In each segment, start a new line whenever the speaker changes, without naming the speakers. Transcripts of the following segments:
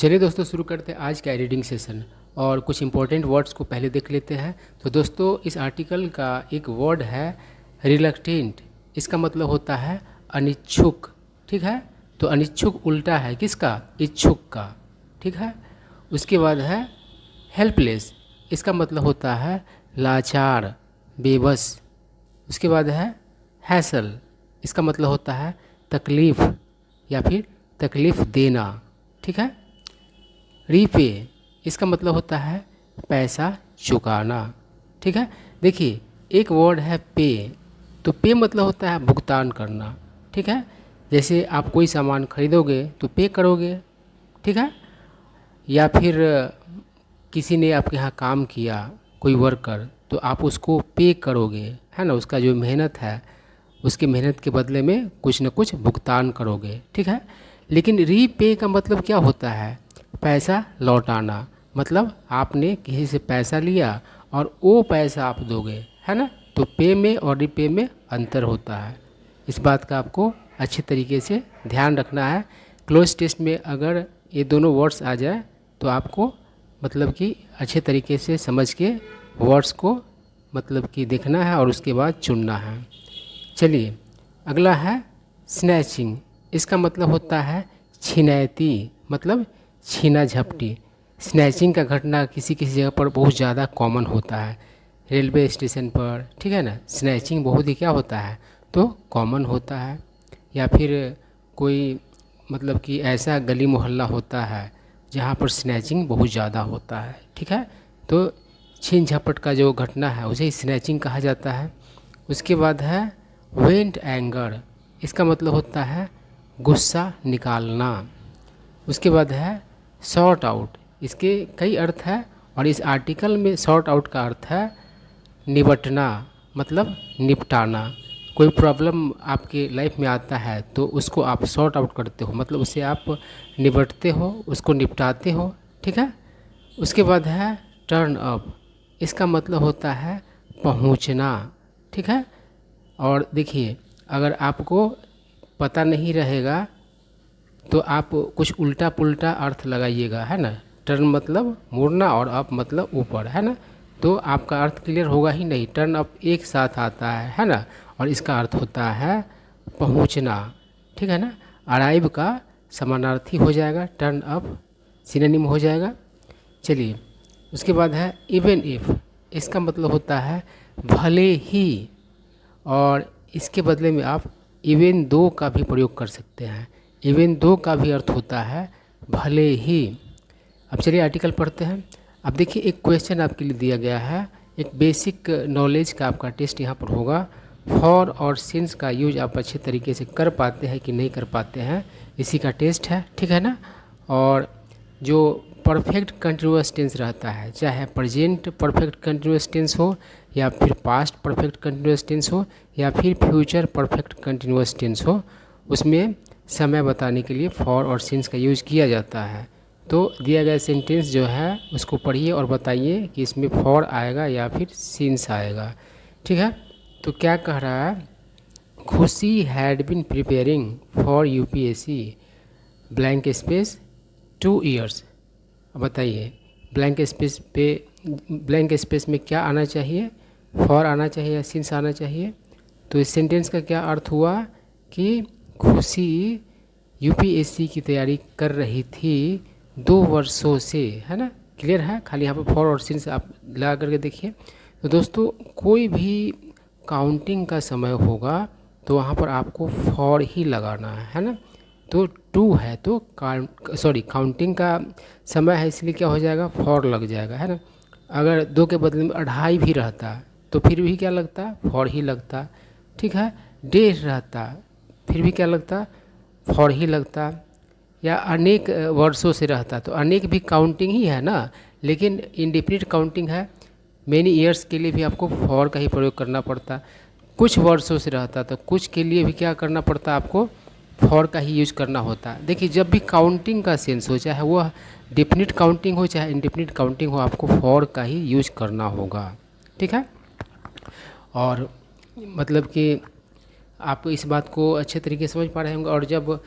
चलिए दोस्तों शुरू करते हैं आज का रीडिंग सेशन और कुछ इंपॉर्टेंट वर्ड्स को पहले देख लेते हैं। तो दोस्तों इस आर्टिकल का एक वर्ड है रिलक्टेंट। इसका मतलब होता है अनिच्छुक। ठीक है, तो अनिच्छुक उल्टा है किसका? इच्छुक का। ठीक है, उसके बाद है हेल्पलेस। इसका मतलब होता है लाचार, बेबस। उसके बाद है हैसल। इसका मतलब होता है तकलीफ़ या फिर तकलीफ़ देना। ठीक है, रीपे। इसका मतलब होता है पैसा चुकाना। ठीक है, देखिए एक वर्ड है पे। तो पे मतलब होता है भुगतान करना। ठीक है, जैसे आप कोई सामान खरीदोगे तो पे करोगे। ठीक है, या फिर किसी ने आपके यहाँ काम किया, कोई वर्कर, तो आप उसको पे करोगे, है ना। उसका जो मेहनत है उसकी मेहनत के बदले में कुछ न कुछ भुगतान करोगे। ठीक है, लेकिन रीपे का मतलब क्या होता है? पैसा लौटाना। मतलब आपने किसी से पैसा लिया और वो पैसा आप दोगे, है ना। तो पे में और रीपे में अंतर होता है। इस बात का आपको अच्छे तरीके से ध्यान रखना है। क्लोज टेस्ट में अगर ये दोनों वर्ड्स आ जाए तो आपको मतलब कि अच्छे तरीके से समझ के वर्ड्स को मतलब कि देखना है और उसके बाद चुनना है। चलिए अगला है स्नैचिंग। इसका मतलब होता है छिनैती, मतलब छीना झपटी। स्नैचिंग का घटना किसी किसी जगह पर बहुत ज़्यादा कॉमन होता है, रेलवे स्टेशन पर। ठीक है ना, स्नैचिंग बहुत ही क्या होता है तो कॉमन होता है। या फिर कोई मतलब कि ऐसा गली मोहल्ला होता है जहाँ पर स्नैचिंग बहुत ज़्यादा होता है। ठीक है, तो छीन झपट का जो घटना है उसे स्नैचिंग कहा जाता है। उसके बाद है वेंट एंगर। इसका मतलब होता है गुस्सा निकालना। उसके बाद है सॉर्ट आउट। इसके कई अर्थ हैं और इस आर्टिकल में सॉर्ट आउट का अर्थ है निपटना, मतलब निपटाना। कोई प्रॉब्लम आपके लाइफ में आता है तो उसको आप सॉर्ट आउट करते हो, मतलब उसे आप निपटते हो, उसको निपटाते हो। ठीक है, उसके बाद है टर्न अप। इसका मतलब होता है पहुंचना। ठीक है, और देखिए अगर आपको पता नहीं रहेगा तो आप कुछ उल्टा पुल्टा अर्थ लगाइएगा, है ना। टर्न मतलब मुड़ना और अप मतलब ऊपर, है ना। तो आपका अर्थ क्लियर होगा ही नहीं। टर्न अप एक साथ आता है ना, और इसका अर्थ होता है पहुंचना। ठीक है ना, अराइव का समानार्थी हो जाएगा, टर्न अप सिनोनिम हो जाएगा। चलिए उसके बाद है इवन इफ़। इसका मतलब होता है भले ही, और इसके बदले में आप इवन दो का भी प्रयोग कर सकते हैं। इवन दो का भी अर्थ होता है भले ही। अब चलिए आर्टिकल पढ़ते हैं। अब देखिए एक क्वेश्चन आपके लिए दिया गया है, एक बेसिक नॉलेज का आपका टेस्ट यहाँ पर होगा। फॉर और सिंस का यूज आप अच्छे तरीके से कर पाते हैं कि नहीं कर पाते हैं, इसी का टेस्ट है। ठीक है ना, और जो परफेक्ट कंटिन्यूअस टेंस रहता है, चाहे प्रेजेंट परफेक्ट कंटिन्यूअस टेंस हो या फिर पास्ट परफेक्ट कंटिन्यूअस टेंस हो या फिर फ्यूचर परफेक्ट कंटिन्यूअस टेंस हो, उसमें समय बताने के लिए फॉर और सिंस का यूज़ किया जाता है। तो दिया गया सेंटेंस जो है उसको पढ़िए और बताइए कि इसमें फॉर आएगा या फिर सिंस आएगा। ठीक है, तो क्या कह रहा है? खुशी had been preparing for UPSC blank space 2 years. अब बताइए ब्लैंक स्पेस पे, ब्लैंक स्पेस में क्या आना चाहिए? फॉर आना चाहिए या सिंस आना चाहिए? तो इस सेंटेंस का क्या अर्थ हुआ कि खुशी यूपीएससी की तैयारी कर रही थी 2 वर्षों से, है ना। क्लियर है, खाली यहाँ पर फॉर और सिंस आप लगा करके देखिए। तो दोस्तों कोई भी काउंटिंग का समय होगा तो वहाँ पर आपको फॉर ही लगाना है ना। तो 2 है तो काउंटिंग का समय है, इसलिए क्या हो जाएगा? फॉर लग जाएगा, है ना। अगर 2 के बदले में 2.5 भी रहता तो फिर भी क्या लगता? फॉर ही लगता। ठीक है, 1.5 रहता फिर भी क्या लगता? फॉर ही लगता। या अनेक वर्षों से रहता तो अनेक भी काउंटिंग ही है ना, लेकिन इंडिफिनिट काउंटिंग है। मेनी ईयर्स के लिए भी आपको फॉर का ही प्रयोग करना पड़ता। कुछ वर्षों से रहता तो कुछ के लिए भी क्या करना पड़ता? आपको फॉर का ही यूज करना होता। देखिए जब भी काउंटिंग का सेंस हो, चाहे वो डिफिनिट काउंटिंग हो चाहे इंडिफिनिट काउंटिंग हो, आपको फॉर का ही यूज करना होगा। ठीक है, और मतलब कि आप इस बात को अच्छे तरीके से समझ पा रहे होंगे। और जब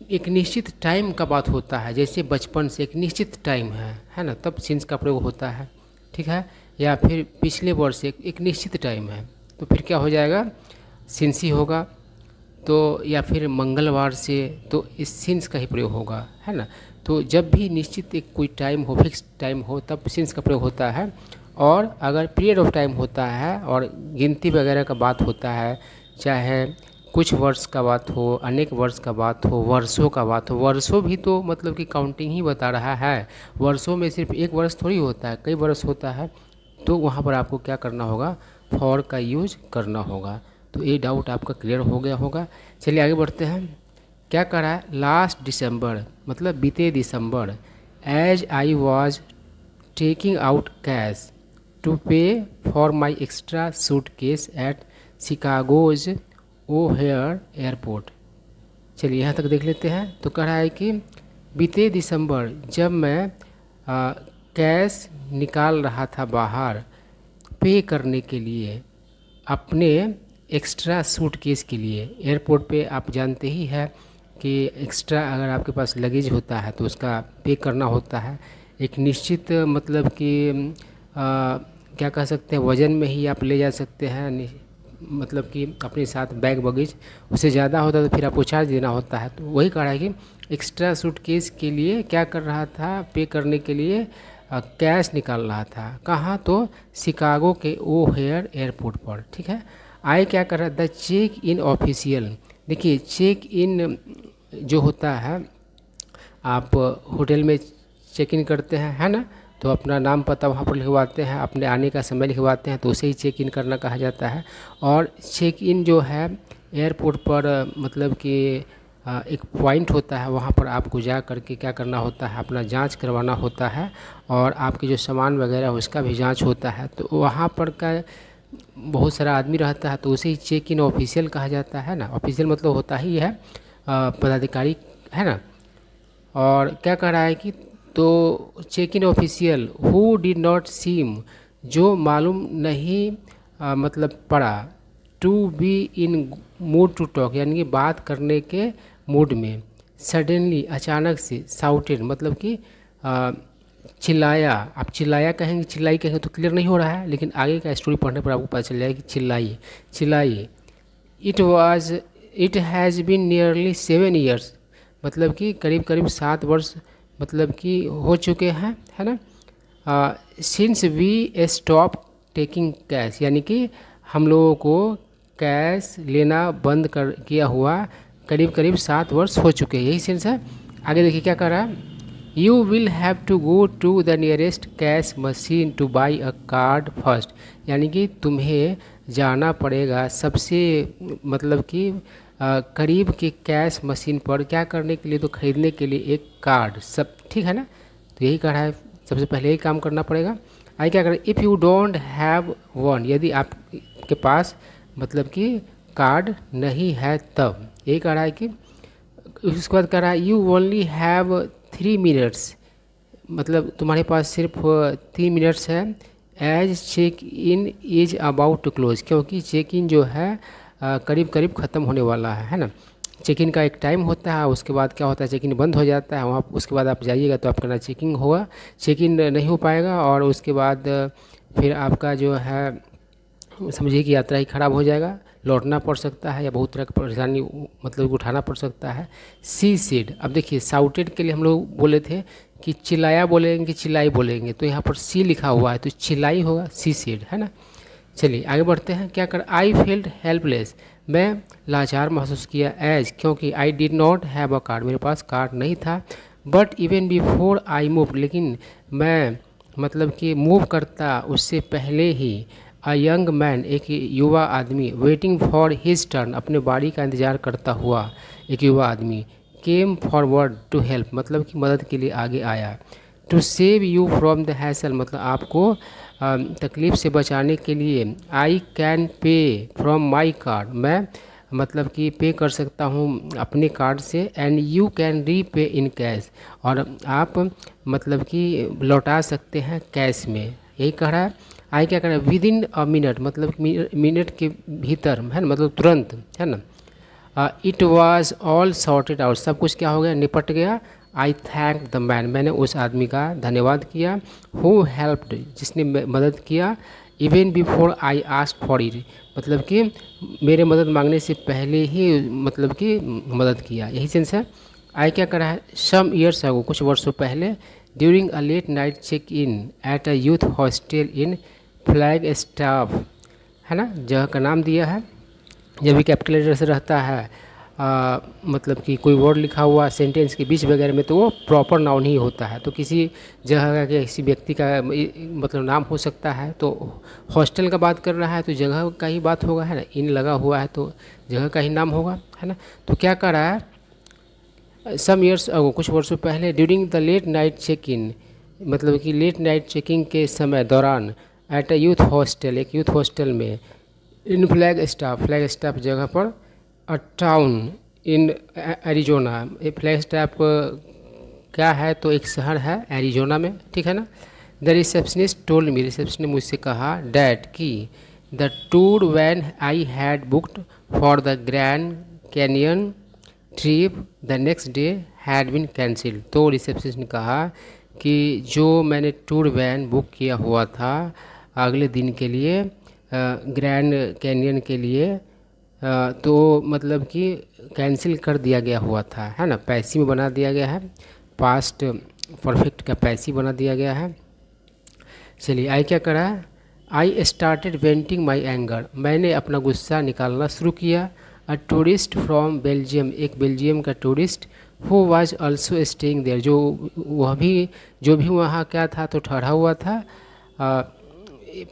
एक निश्चित टाइम का बात होता है, जैसे बचपन से एक निश्चित टाइम है ना, तब सिंस का प्रयोग होता है, ठीक है। या फिर पिछले वर्ष से एक निश्चित टाइम है, तो फिर क्या हो जाएगा, सिंस ही होगा। तो या फिर मंगलवार से, तो इस सिंस का ही प्रयोग होगा, है ना। तो जब भी निश्चित एक कोई टाइम हो, फिक्स टाइम हो, तब सिंस का प्रयोग होता है। और अगर पीरियड ऑफ टाइम होता है और गिनती वगैरह का बात होता है, चाहे कुछ वर्ष का बात हो, अनेक वर्ष का बात हो, वर्षों का बात हो, वर्षों भी तो मतलब कि काउंटिंग ही बता रहा है। वर्षों में सिर्फ एक वर्ष थोड़ी होता है, कई वर्ष होता है। तो वहाँ पर आपको क्या करना होगा, फॉर का यूज करना होगा। तो ये डाउट आपका क्लियर हो गया होगा। चलिए आगे बढ़ते हैं। क्या कह रहा है, लास्ट दिसंबर मतलब बीते दिसंबर, as I was taking out cash to pay for my extra suitcase at Chicago's O'Hare airport. चलिए यहाँ तक देख लेते हैं। तो कह रहा है कि बीते दिसंबर जब मैं कैश निकाल रहा था बाहर पे करने के लिए अपने एक्स्ट्रा सूटकेस के लिए। एयरपोर्ट पे आप जानते ही है कि एक्स्ट्रा अगर आपके पास लगेज होता है तो उसका पे करना होता है। एक निश्चित मतलब कि क्या कह सकते हैं, वज़न में ही आप ले जा सकते हैं, मतलब कि अपने साथ बैग बगीज, उससे ज़्यादा होता है तो फिर आपको चार्ज देना होता है। तो वही कह रहा है कि एक्स्ट्रा सूटकेस के लिए क्या कर रहा था, पे करने के लिए कैश निकाल रहा था। कहाँ, तो शिकागो के ओहेयर एयरपोर्ट पर, ठीक है। आई क्या कर रहा था, चेक इन ऑफिशियल। देखिए चेक इन जो होता है, आप होटल में चेक इन करते हैं, है ना, तो अपना नाम पता वहाँ पर लिखवाते हैं, अपने आने का समय लिखवाते हैं, तो उसे ही चेक इन करना कहा जाता है। और चेक इन जो है एयरपोर्ट पर मतलब कि एक पॉइंट होता है, वहाँ पर आपको जा करके क्या करना होता है, अपना जांच करवाना होता है और आपके जो सामान वगैरह उसका भी जांच होता है। तो वहाँ पर का बहुत सारा आदमी रहता है, तो उसे ही चेक इन ऑफिशियल कहा जाता है ना। ऑफिशियल मतलब होता ही है पदाधिकारी, है ना। और क्या कह रहा है कि तो check in official who did not seem, जो मालूम नहीं मतलब पड़ा, to be in mood to talk, यानी कि बात करने के मूड में, सडनली अचानक से, साउटेड मतलब कि चिल्लाया। आप चिल्लाया कहेंगे, चिल्लाई कहेंगे तो क्लियर नहीं हो रहा है, लेकिन आगे का स्टोरी पढ़ने पर आपको पता चल जाएगा कि चिल्लाई चिल्लाई। It has been nearly 7 years, मतलब कि करीब करीब 7 वर्ष मतलब कि हो चुके हैं, है ना। Since we stop taking cash, यानी कि हम लोगों को कैश लेना बंद कर किया हुआ करीब करीब 7 वर्ष हो चुके हैं, यही सेंस है। आगे देखिए क्या कर रहा है, you will have to go to the nearest cash machine to buy a card first, यानी कि तुम्हें जाना पड़ेगा सबसे मतलब कि करीब के कैश मशीन पर, क्या करने के लिए, तो खरीदने के लिए एक कार्ड, सब ठीक है ना। तो यही कह रहा है, सबसे पहले यही काम करना पड़ेगा। आगे क्या करें, if you don't have one, यदि आपके पास मतलब कि कार्ड नहीं है तब। यही कह रहा है कि उसके बाद कह रहा है यू ओनली हैव 3 मिनट्स, मतलब तुम्हारे पास सिर्फ 3 मिनट्स है। As check in is about to close, क्योंकि चेक इन जो है करीब करीब ख़त्म होने वाला है ना। चेक इन का एक टाइम होता है, उसके बाद क्या होता है, चेक इन बंद हो जाता है वहाँ, उसके बाद आप जाइएगा तो आपका ना चेकिंग होगा, चेक इन नहीं हो पाएगा, और उसके बाद फिर आपका जो है समझिए कि यात्रा ही ख़राब हो जाएगा, लौटना पड़ सकता है या बहुत तरह की परेशानी मतलब उठाना पड़ सकता है। सी सेड, अब देखिए साउटेड के लिए हम लोग बोले थे कि चिल्लाया बोलेंगे कि चिल्लाई बोलेंगे, तो यहाँ पर सी लिखा हुआ है तो चिल्लाई होगा, सी सेड, है ना। चलिए आगे बढ़ते हैं। क्या कर, आई फेल्ट हेल्पलेस, मैं लाचार महसूस किया, एज क्योंकि I did not have a card, मेरे पास कार्ड नहीं था। But even before I move, लेकिन मैं मतलब कि मूव करता उससे पहले ही, अ यंग मैन, एक युवा आदमी, वेटिंग फॉर हिज टर्न, अपने बारी का इंतज़ार करता हुआ एक युवा आदमी, केम फॉरवर्ड टू हेल्प, मतलब कि मदद के लिए आगे आया। To save you from the hassle, मतलब आपको तकलीफ़ से बचाने के लिए। I can pay from my card, मैं मतलब कि पे कर सकता हूँ अपने कार्ड से। एंड यू कैन री पे इन कैश, और आप मतलब कि लौटा सकते हैं कैश में, यही कह रहा है। आई क्या कर रहा है, विद इन अ मिनट, मतलब मिनट के भीतर, है ना, मतलब तुरंत, है ना। It was all sorted out, सब कुछ क्या हो गया, निपट गया। आई थैंक द मैन, मैंने उस आदमी का धन्यवाद किया। हु हेल्प्ड, जिसने मदद किया। Even before I ask for it, मतलब कि मेरे मदद मांगने से पहले ही मतलब कि मदद किया, यही सेंस है। आई क्या करा है, सम ईयर्स अगो, कुछ वर्षों पहले, during a late night check in at a youth hostel in Flagstaff, है ना, जगह का नाम दिया है। जब भी कैपिटल लेटर से रहता है मतलब कि कोई वर्ड लिखा हुआ सेंटेंस के बीच वगैरह में, तो वो प्रॉपर नाउन ही होता है। तो किसी जगह का, किसी व्यक्ति का मतलब नाम हो सकता है। तो हॉस्टल का बात कर रहा है तो जगह का ही बात होगा, है ना। इन लगा हुआ है तो जगह का ही नाम होगा, है ना। तो क्या कर रहा है, सम ईयर्स अगो, कुछ वर्षों पहले, during the late night check in, मतलब कि लेट नाइट चेकिंग के समय दौरान, एट अ यूथ हॉस्टल, एक यूथ हॉस्टल में, इन फ्लैग स्टाफ जगह पर, अ टाउन इन एरिजोना, ये फ्लैग स्टाफ क्या है, तो एक शहर है एरिजोना में, ठीक है ना। The receptionist told me, reception ने मुझसे कहा, डैट की the tour van I had booked for the Grand Canyon trip the next day had been cancelled. तो रिसेप्शनिस्ट ने कहा कि जो मैंने टूर वैन बुक किया हुआ था अगले दिन के लिए, ग्रैंड कैनियन के लिए, तो मतलब कि कैंसिल कर दिया गया हुआ था, है ना। पैसी में बना दिया गया है, पास्ट परफेक्ट का पैसी बना दिया गया है। चलिए, आई क्या करा, I started venting my anger, मैंने अपना गुस्सा निकालना शुरू किया। अ टूरिस्ट फ्रॉम बेल्जियम, एक बेल्जियम का tourist, who was also staying there, जो भी वहाँ क्या था, तो ठहरा हुआ था।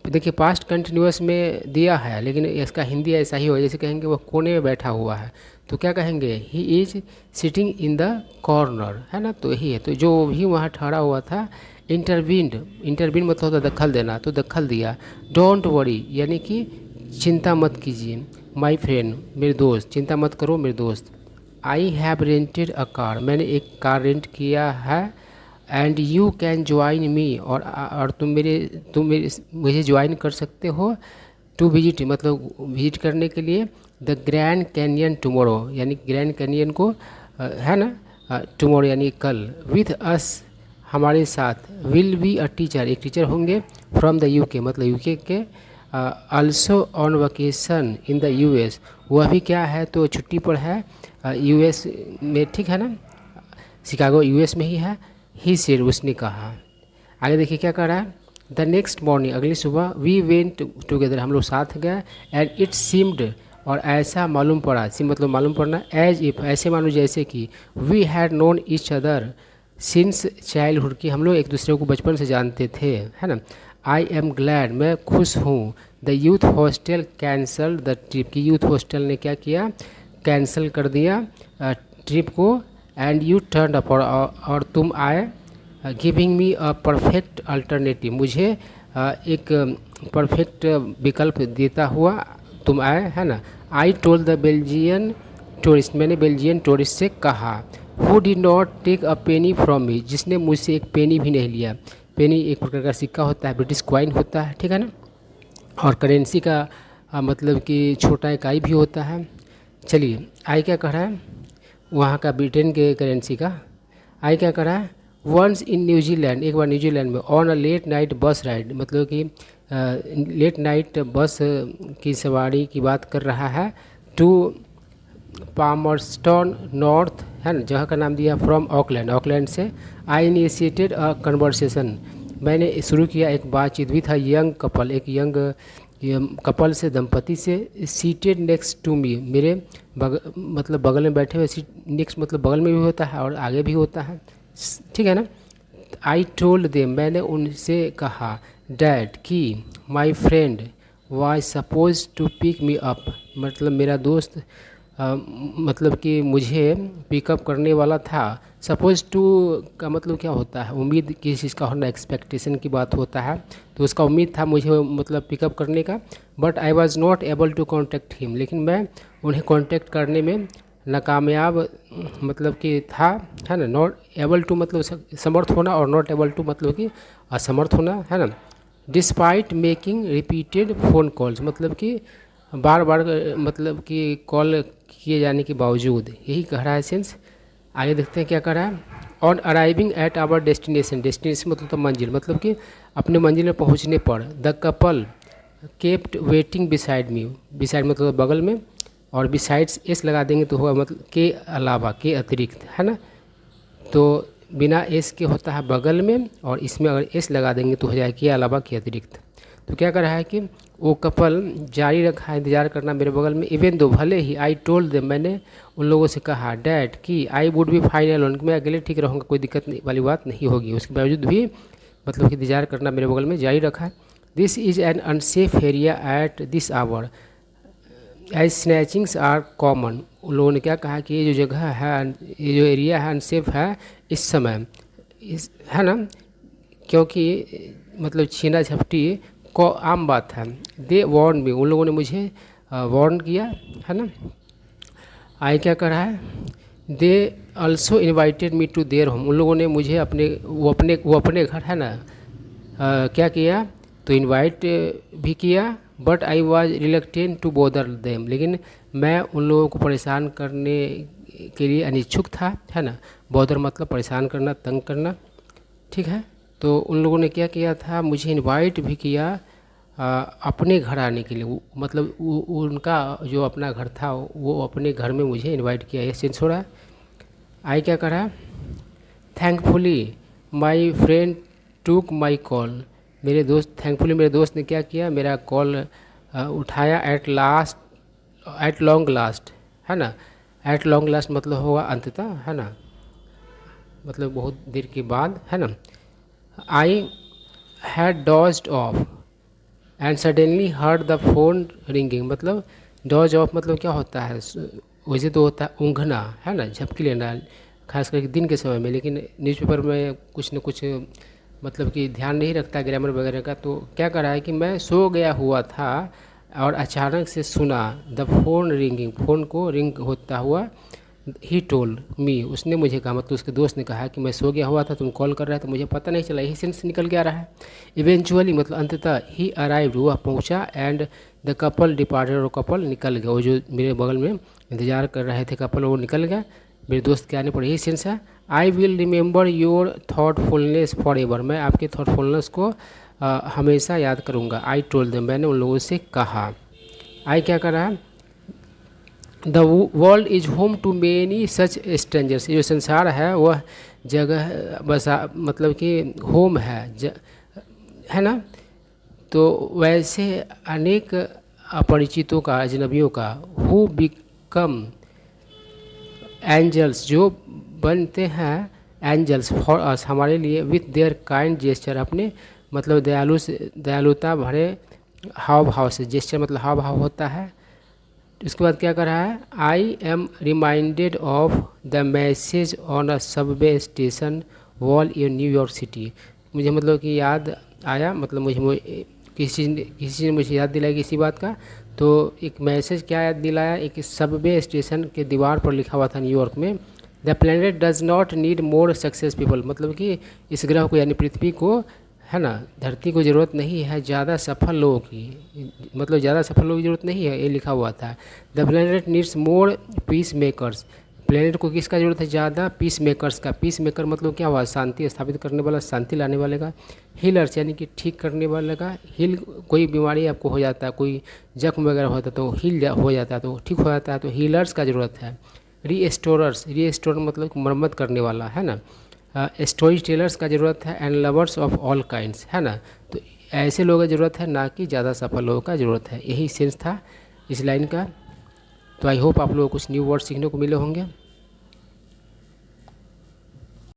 देखिए पास्ट कंटिन्यूअस में दिया है, लेकिन इसका हिंदी ऐसा ही हो, जैसे कहेंगे वह कोने में बैठा हुआ है, तो क्या कहेंगे, he is sitting in the corner, है ना। तो यही है, तो जो भी वहाँ ठहरा हुआ था, इंटरवीन मतलब होता है दखल देना, तो दखल दिया। डोंट वरी, यानी कि चिंता मत कीजिए। माई फ्रेंड, मेरे दोस्त, चिंता मत करो मेरे दोस्त। I have rented a car, मैंने एक कार रेंट किया है। And you can join me, और तुम मेरे मुझे ज्वाइन कर सकते हो। टू विजिट, मतलब विजिट करने के लिए, द ग्रैंड कैनियन टुमारो, यानी ग्रैंड कैनियन को, है ना, टुमारो यानी कल। विथ अस, हमारे साथ। विल बी अ टीचर, एक टीचर होंगे। फ्रॉम द यूके, मतलब यूके के। Also on vacation in the US, वह भी क्या है, तो छुट्टी पर है यूएस में, ठीक है ना, शिकागो यूएस में ही है। ही सेड, उसने कहा। आगे देखिए क्या कर रहा है, द नेक्स्ट मॉर्निंग, अगली सुबह, वी वेंट टुगेदर, हम लोग साथ गए। एंड इट सीम्ड, और ऐसा मालूम पड़ा, सिम मतलब मालूम पड़ना, एज इफ, ऐसे मालूम जैसे कि, we had known each other since childhood, की हम लोग एक दूसरे को बचपन से जानते थे, है ना। आई एम ग्लैड, मैं खुश हूँ। The youth hostel cancel the trip, की यूथ हॉस्टल ने क्या किया, कैंसिल कर दिया ट्रिप को। एंड यू टर्न अप, और तुम आए। Giving me a perfect alternative, मुझे एक परफेक्ट विकल्प देता हुआ तुम आए, है ना। I told the Belgian tourist, मैंने बेल्जियन टूरिस्ट से कहा। Who did not take a penny from me, जिसने मुझसे एक पेनी भी नहीं लिया। पेनी एक प्रकार का सिक्का होता है, ब्रिटिश क्वाइन होता है, ठीक है ना। और करेंसी का मतलब कि छोटा इकाई भी होता है। चलिए, आई क्या कह रहा है, वहाँ का ब्रिटेन के करेंसी का। आई क्या कर रहा है, वंस इन न्यूजीलैंड, एक बार न्यूजीलैंड में, ऑन अ लेट नाइट बस राइड, मतलब कि लेट नाइट बस की सवारी की बात कर रहा है। टू पामर्स्टन नॉर्थ, है ना, जगह का नाम दिया। फ्रॉम ऑकलैंड, ऑकलैंड से। आई इनिशिएटेड अ कन्वर्सेशन, मैंने शुरू किया एक बातचीत। विथ अ यंग कपल, एक यंग कपल से, दंपति से। सीटेड नेक्स्ट टू मी, मेरे मतलब बगल में बैठे हुए। सीट नेक्स्ट मतलब बगल में भी होता है और आगे भी होता है, ठीक है ना। आई टोल्ड देम, मैंने उनसे कहा। डैड, की my friend was suppose to pick me up, मतलब मेरा दोस्त मतलब कि मुझे पिकअप करने वाला था। सपोज टू का मतलब क्या होता है, उम्मीद किसी चीज़ का होना, एक्सपेक्टेशन की बात होता है। तो उसका उम्मीद था मुझे मतलब पिकअप करने का। But I was not able to contact him, लेकिन मैं उन्हें कॉन्टेक्ट करने में नाकामयाब मतलब कि था, है ना। नॉट एबल टू मतलब समर्थ होना, और नॉट एबल टू मतलब कि असमर्थ होना, है ना। Despite making repeated phone calls, मतलब कि बार बार मतलब कि कॉल किए जाने के बावजूद, यही कह रहा है सेंस। आगे देखते हैं क्या कह रहा है। On arriving at our destination, destination मतलब तो मंजिल, मतलब कि अपने मंजिल में पहुंचने पर the couple kept waiting beside me, beside मतलब बगल में, और बिसाइड्स एस लगा देंगे तो होगा मतलब के अलावा, के अतिरिक्त, है ना। तो बिना एस के होता है बगल में, और इसमें अगर एस लगा देंगे तो हो जाएगा के अलावा, के अतिरिक्त। तो क्या कर रहा है कि वो कपल जारी रखा इंतज़ार करना मेरे बगल में, इवन दो भले ही, आई टोल्ड देम, मैंने उन लोगों से कहा, डैड कि I would be fine alone, मैं अकेले ठीक रहूँगा, कोई दिक्कत वाली बात नहीं होगी। उसके बावजूद भी मतलब कि इंतज़ार करना मेरे बगल में जारी रखा है। This is an unsafe area at this hour as snatchings are common. उन लोगों ने क्या कहा कि ये जो जगह है, ये जो एरिया है, अनसेफ है इस समय, इस, है ना, क्योंकि मतलब छीना झपटी को आम बात है। दे वार्न मी, उन लोगों ने मुझे वार्न किया, है ना। आई क्या कर रहा है, they also invited me to their home, उन लोगों ने मुझे वो अपने घर, है ना, क्या किया, तो इनवाइट भी किया। But I was reluctant to bother them, लेकिन मैं उन लोगों को परेशान करने के लिए अनिच्छुक था, है ना। बोदर मतलब परेशान करना, तंग करना, ठीक है। तो उन लोगों ने क्या किया था, मुझे इनवाइट भी किया अपने घर आने के लिए, मतलब उनका जो अपना घर था वो अपने घर में मुझे इनवाइट किया, ये सेंस हो रहा है। आई क्या करा, थैंकफुली माई फ्रेंड टूक माई कॉल, मेरे दोस्त, थैंकफुली मेरे दोस्त ने क्या किया, मेरा कॉल उठाया, एट लॉन्ग लास्ट, है ना। एट लॉन्ग लास्ट मतलब होगा अंततः, है ना, मतलब बहुत देर के बाद, है ना। I had dozed off and suddenly heard the phone ringing, मतलब डॉज ऑफ मतलब क्या होता है, वैसे तो होता है ऊँघना, है ना, झपकी लेना, खास करके दिन के समय में। लेकिन न्यूज़पेपर में कुछ न कुछ मतलब कि ध्यान नहीं रखता ग्रामर वगैरह का, तो क्या कर रहा है कि मैं सो गया हुआ था और अचानक से सुना द फोन रिंगिंग, फ़ोन को रिंग होता हुआ। ही टोल्ड मी, उसने मुझे कहा, मतलब उसके दोस्त ने कहा कि मैं सो गया हुआ था, तुम कॉल कर रहा है तो मुझे पता नहीं चला, यही सेंस निकल के आ रहा है। इवेंचुअली मतलब अंततः, ही अराइव्ड, वह पहुंचा, एंड द कपल डिपार्टेड, और कपल निकल गया, वो जो मेरे बगल में इंतजार कर रहे थे कपल, वो निकल गया मेरे दोस्त के आने पर, यही सेंस है। I will remember your thoughtfulness for ever, मैं आपके थॉटफुलनेस को हमेशा याद करूँगा। आई टोल्ड देम, मैंने उन लोगों से कहा। आई क्या कर रहा है, the world is home to many such strangers, जो संसार है वह जगह बसा मतलब कि होम है, है ना। तो वैसे अनेक अपरिचितों का, अजनबियों का, हु बिकम एंजल्स, जो बनते हैं एंजल्स फॉर अस, हमारे लिए, विथ देयर काइंड जेस्चर, अपने मतलब दयालुता भरे हाव भाव से, जेस्चर मतलब हाव भाव होता है। उसके बाद क्या कर रहा है, I am reminded of the message on a Subway station wall in New York city, मुझे मतलब कि याद आया, मतलब मुझे किसी चीज़ ने मुझे याद दिलाई किसी बात का। तो एक मैसेज क्या याद दिलाया, एक सबवे स्टेशन के दीवार पर लिखा हुआ था न्यूयॉर्क में, the planet does not need more success people, मतलब कि इस ग्रह को यानी पृथ्वी को, है ना, धरती को ज़रूरत नहीं है ज़्यादा सफल लोगों की, मतलब ज़्यादा सफल लोगों की ज़रूरत नहीं है, ये लिखा हुआ था। The planet needs more peace makers, planet को किसका ज़रूरत है, ज़्यादा पीस मेकर्स का। पीस मेकर मतलब क्या हुआ, शांति स्थापित करने वाला, शांति लाने वाले का। हीलर्स यानी कि ठीक करने वाले का। हील, कोई बीमारी आपको हो जाता है, कोई जख्म वगैरह होता है तो हील हो जाता है, तो ठीक हो जाता है, तो हीलर्स का ज़रूरत है। रीस्टोरर्स, रीस्टोर मतलब मरम्मत करने वाला, है ना। स्टोरी टेलर्स का ज़रूरत है, and lovers of all kinds, है ना। तो ऐसे लोगों की ज़रूरत है, ना कि ज़्यादा सफल लोगों का ज़रूरत है। यही सेंस था इस लाइन का। तो आई होप आप लोगों को कुछ न्यू वर्ड सीखने को मिले होंगे।